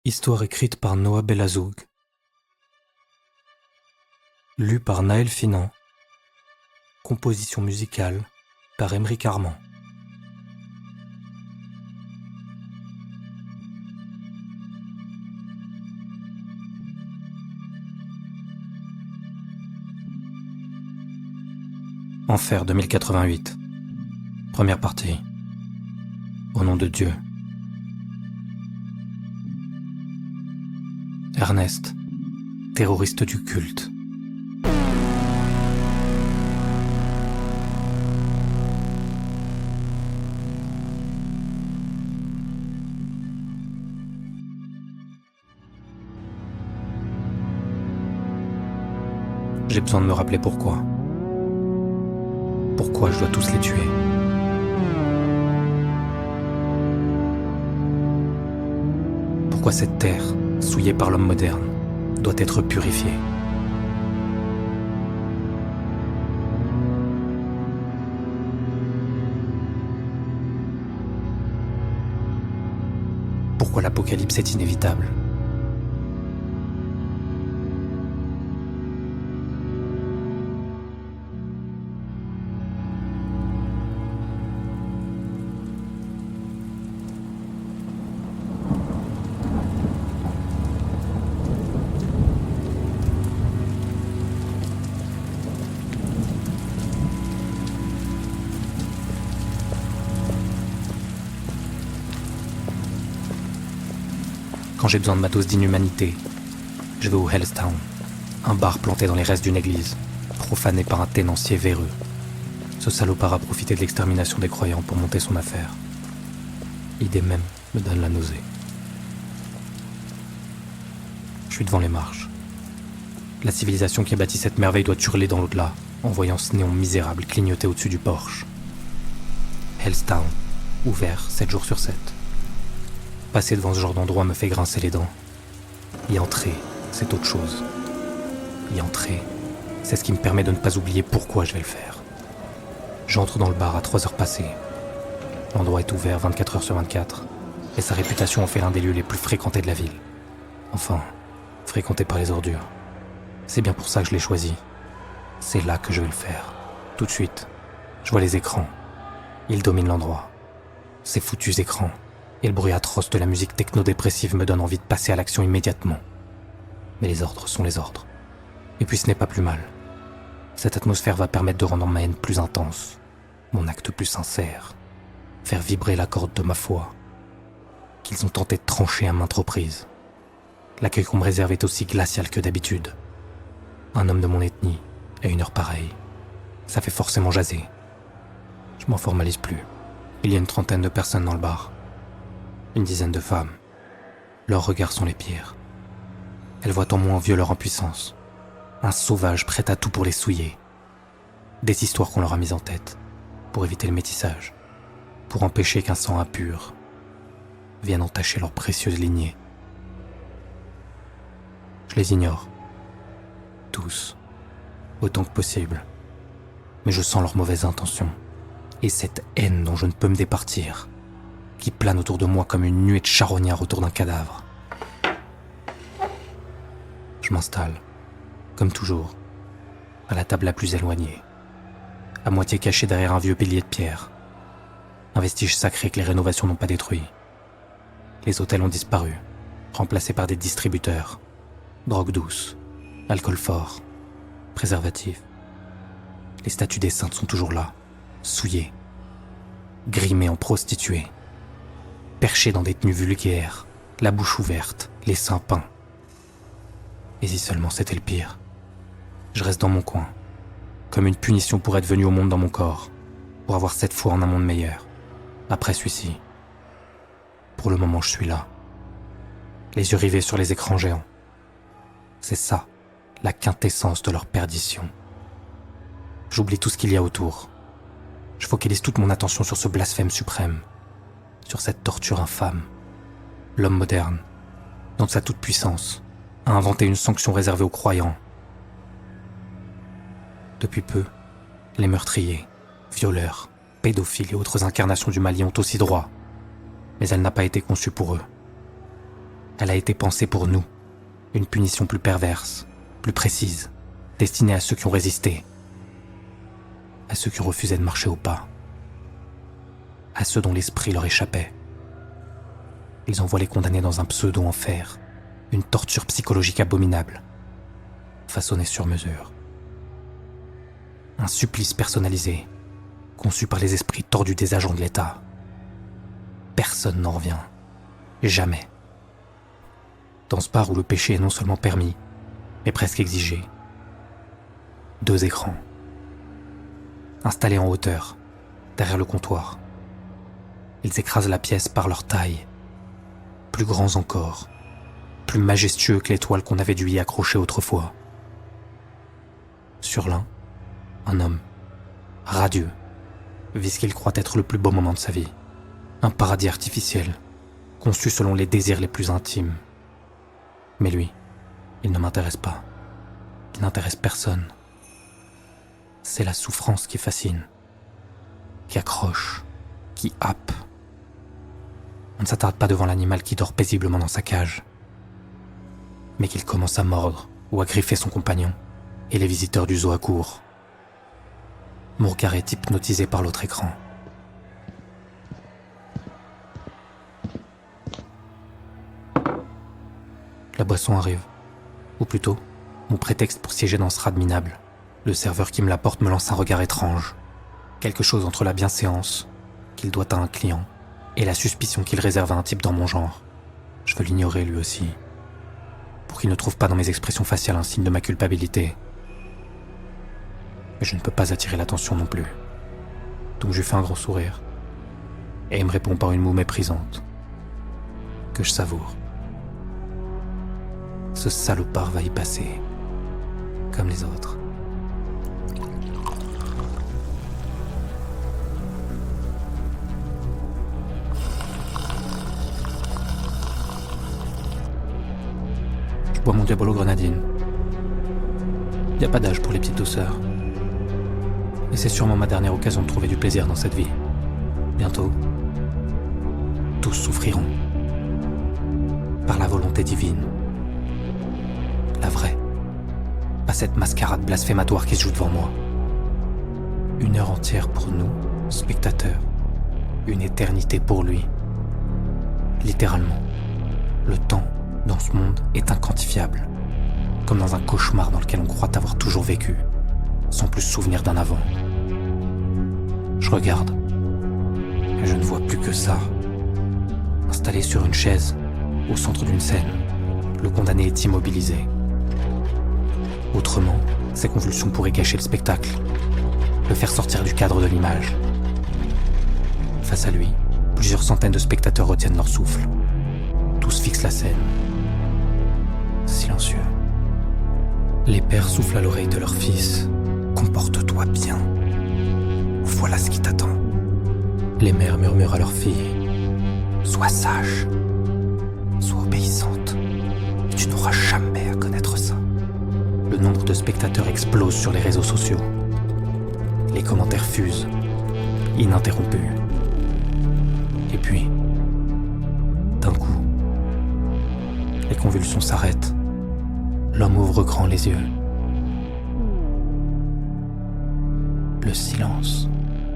Histoire écrite par Noah Belazoug. Lue par Naël Finan. Composition musicale par Emeric Armand. Enfer 2088. Première partie. Au nom de Dieu. Ernest, terroriste du culte. J'ai besoin de me rappeler pourquoi. Pourquoi je dois tous les tuer. Pourquoi cette terre, souillée par l'homme moderne, doit être purifiée. Pourquoi l'apocalypse est inévitable. Quand j'ai besoin de ma dose d'inhumanité, je vais au Hell's Town, un bar planté dans les restes d'une église, profané par un tenancier véreux. Ce salopard a profité de l'extermination des croyants pour monter son affaire. L'idée même me donne la nausée. Je suis devant les marches. La civilisation qui a bâti cette merveille doit hurler dans l'au-delà, en voyant ce néon misérable clignoter au-dessus du porche. Hell's Town, ouvert 7 jours sur 7. Passer devant ce genre d'endroit me fait grincer les dents. Y entrer, c'est autre chose. Y entrer, c'est ce qui me permet de ne pas oublier pourquoi je vais le faire. J'entre dans le bar à 3 heures passées. L'endroit est ouvert 24 heures sur 24, et sa réputation en fait l'un des lieux les plus fréquentés de la ville. Enfin, fréquenté par les ordures. C'est bien pour ça que je l'ai choisi. C'est là que je vais le faire. Tout de suite, je vois les écrans. Ils dominent l'endroit. Ces foutus écrans. Et le bruit atroce de la musique techno-dépressive me donne envie de passer à l'action immédiatement. Mais les ordres sont les ordres. Et puis ce n'est pas plus mal. Cette atmosphère va permettre de rendre ma haine plus intense, mon acte plus sincère, faire vibrer la corde de ma foi, qu'ils ont tenté de trancher à maintes reprises. L'accueil qu'on me réserve est aussi glacial que d'habitude. Un homme de mon ethnie, à une heure pareille, ça fait forcément jaser. Je m'en formalise plus. Il y a une 30aine de personnes dans le bar. Une dizaine de femmes. Leurs regards sont les pires. Elles voient en moi un violeur en puissance. Un sauvage prêt à tout pour les souiller. Des histoires qu'on leur a mises en tête, pour éviter le métissage, pour empêcher qu'un sang impur vienne entacher leur précieuse lignée. Je les ignore. Tous. Autant que possible. Mais je sens leurs mauvaises intentions. Et cette haine dont je ne peux me départir, qui plane autour de moi comme une nuée de charognards autour d'un cadavre. Je m'installe, comme toujours, à la table la plus éloignée, à moitié cachée derrière un vieux pilier de pierre, un vestige sacré que les rénovations n'ont pas détruit. Les hôtels ont disparu, remplacés par des distributeurs, drogue douce, alcool fort, préservatifs. Les statues des saintes sont toujours là, souillées, grimées en prostituées, perchés dans des tenues vulgaires, la bouche ouverte, les seins peints. Et si seulement c'était le pire. Je reste dans mon coin, comme une punition pour être venu au monde dans mon corps, pour avoir cette foi en un monde meilleur, après celui-ci. Pour le moment, je suis là, les yeux rivés sur les écrans géants. C'est ça, la quintessence de leur perdition. J'oublie tout ce qu'il y a autour. Je focalise toute mon attention sur ce blasphème suprême, sur cette torture infâme. L'homme moderne, dans sa toute-puissance, a inventé une sanction réservée aux croyants. Depuis peu, les meurtriers, violeurs, pédophiles et autres incarnations du mal y ont aussi droit, mais elle n'a pas été conçue pour eux. Elle a été pensée pour nous. Une punition plus perverse, plus précise, destinée à ceux qui ont résisté, à ceux qui refusaient de marcher au pas, à ceux dont l'esprit leur échappait. Ils envoient les condamnés dans un pseudo-enfer, une torture psychologique abominable, façonnée sur mesure. Un supplice personnalisé, conçu par les esprits tordus des agents de l'État. Personne n'en revient. Jamais. Dans ce bar où le péché est non seulement permis, mais presque exigé. 2 écrans. Installés en hauteur, derrière le comptoir. Ils écrasent la pièce par leur taille. Plus grands encore, plus majestueux que l'étoile qu'on avait dû y accrocher autrefois. Sur l'un, un homme, radieux, vit ce qu'il croit être le plus beau moment de sa vie. Un paradis artificiel, conçu selon les désirs les plus intimes. Mais lui, il ne m'intéresse pas. Il n'intéresse personne. C'est la souffrance qui fascine, qui accroche, qui happe. On ne s'attarde pas devant l'animal qui dort paisiblement dans sa cage, mais qu'il commence à mordre ou à griffer son compagnon et les visiteurs du zoo accourent. Mon regard est hypnotisé par l'autre écran. La boisson arrive. Ou plutôt, mon prétexte pour siéger dans ce rade minable. Le serveur qui me l'apporte me lance un regard étrange. Quelque chose entre la bienséance qu'il doit à un client et la suspicion qu'il réserve à un type dans mon genre. Je veux l'ignorer lui aussi, pour qu'il ne trouve pas dans mes expressions faciales un signe de ma culpabilité. Mais je ne peux pas attirer l'attention non plus. Donc je lui fais un gros sourire. Et il me répond par une moue méprisante, que je savoure. Ce salopard va y passer, comme les autres. Je bois mon Diabolo Grenadine. Y a pas d'âge pour les petites douceurs. Et c'est sûrement ma dernière occasion de trouver du plaisir dans cette vie. Bientôt, tous souffriront. Par la volonté divine. La vraie. Pas cette mascarade blasphématoire qui se joue devant moi. 1 heure entière pour nous, spectateurs. Une éternité pour lui. Littéralement. Le temps, dans ce monde, est inquantifiable. Comme dans un cauchemar dans lequel on croit avoir toujours vécu, sans plus se souvenir d'un avant. Je regarde, et je ne vois plus que ça. Installé sur une chaise, au centre d'une scène, le condamné est immobilisé. Autrement, ces convulsions pourraient cacher le spectacle, le faire sortir du cadre de l'image. Face à lui, plusieurs centaines de spectateurs retiennent leur souffle. Tous fixent la scène. Silencieux. Les pères soufflent à l'oreille de leur fils. Comporte-toi bien. Voilà ce qui t'attend. Les mères murmurent à leurs filles. Sois sage. Sois obéissante. Tu n'auras jamais à connaître ça. Le nombre de spectateurs explose sur les réseaux sociaux. Les commentaires fusent, ininterrompus. Et puis, d'un coup, les convulsions s'arrêtent. L'homme ouvre grand les yeux. Le silence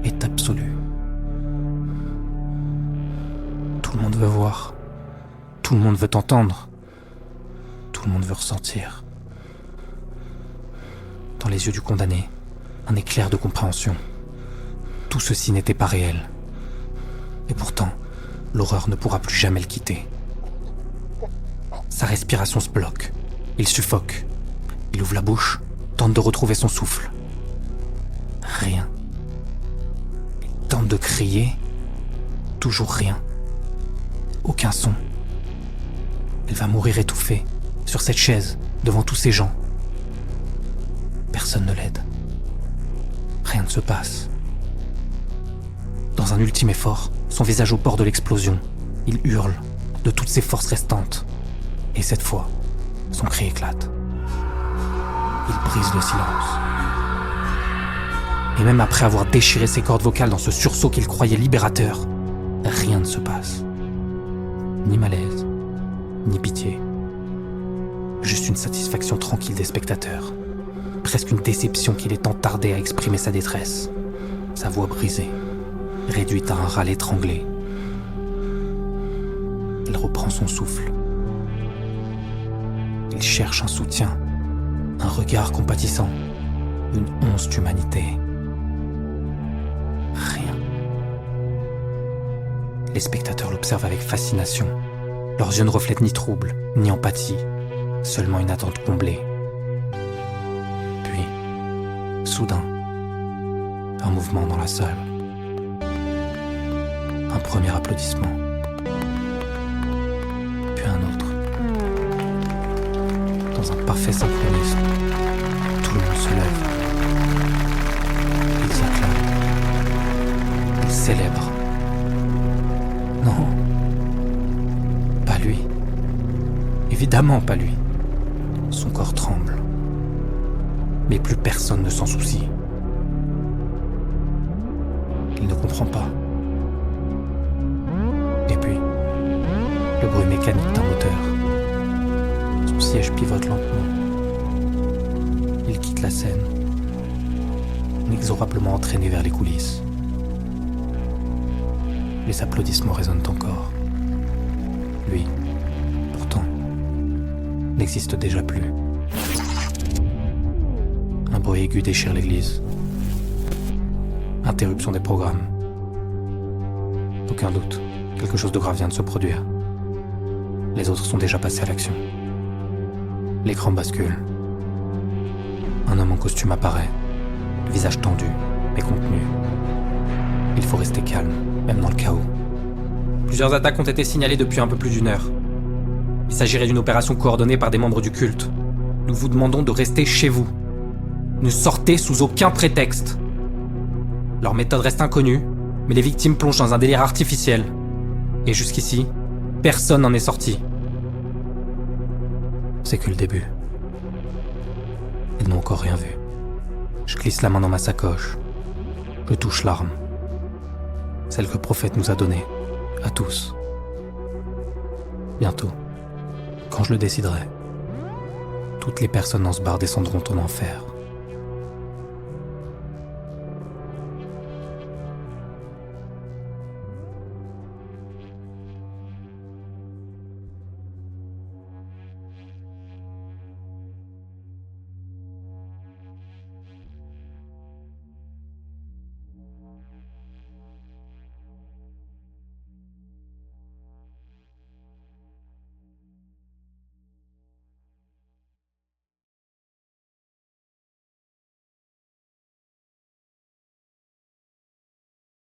est absolu. Tout le monde veut voir. Tout le monde veut entendre. Tout le monde veut ressentir. Dans les yeux du condamné, un éclair de compréhension. Tout ceci n'était pas réel. Et pourtant, l'horreur ne pourra plus jamais le quitter. Sa respiration se bloque. Il suffoque. Il ouvre la bouche, tente de retrouver son souffle. Rien. Il tente de crier. Toujours rien. Aucun son. Elle va mourir étouffée, sur cette chaise, devant tous ces gens. Personne ne l'aide. Rien ne se passe. Dans un ultime effort, son visage au bord de l'explosion, il hurle, de toutes ses forces restantes. Et cette fois, son cri éclate. Il brise le silence. Et même après avoir déchiré ses cordes vocales dans ce sursaut qu'il croyait libérateur, rien ne se passe. Ni malaise, ni pitié. Juste une satisfaction tranquille des spectateurs. Presque une déception qu'il ait tant tardé à exprimer sa détresse. Sa voix brisée, réduite à un râle étranglé. Il reprend son souffle. Il cherche un soutien, un regard compatissant, une once d'humanité. Rien. Les spectateurs l'observent avec fascination. Leurs yeux ne reflètent ni trouble, ni empathie, seulement une attente comblée. Puis, soudain, un mouvement dans la salle. Un premier applaudissement. Puis un autre. Dans un parfait synchronisme, tout le monde se lève. Ils acclament. Ils célèbrent. Non. Pas lui. Évidemment pas lui. Son corps tremble. Mais plus personne ne s'en soucie. Il ne comprend pas. Et puis, le bruit mécanique d'un moteur. Son siège pivote lentement. Il quitte la scène, inexorablement entraîné vers les coulisses. Les applaudissements résonnent encore. Lui, pourtant, n'existe déjà plus. Un bruit aigu déchire l'église. Interruption des programmes. Aucun doute, quelque chose de grave vient de se produire. Les autres sont déjà passés à l'action. L'écran bascule. Un homme en costume apparaît, le visage tendu, mais contenu. Il faut rester calme, même dans le chaos. Plusieurs attaques ont été signalées depuis un peu plus d'1 heure. Il s'agirait d'une opération coordonnée par des membres du culte. Nous vous demandons de rester chez vous. Ne sortez sous aucun prétexte. Leur méthode reste inconnue, mais les victimes plongent dans un délire artificiel. Et jusqu'ici, personne n'en est sorti. C'est que le début. Ils n'ont encore rien vu. Je glisse la main dans ma sacoche. Je touche l'arme. Celle que le prophète nous a donnée. À tous. Bientôt, quand je le déciderai, toutes les personnes dans ce bar descendront en enfer.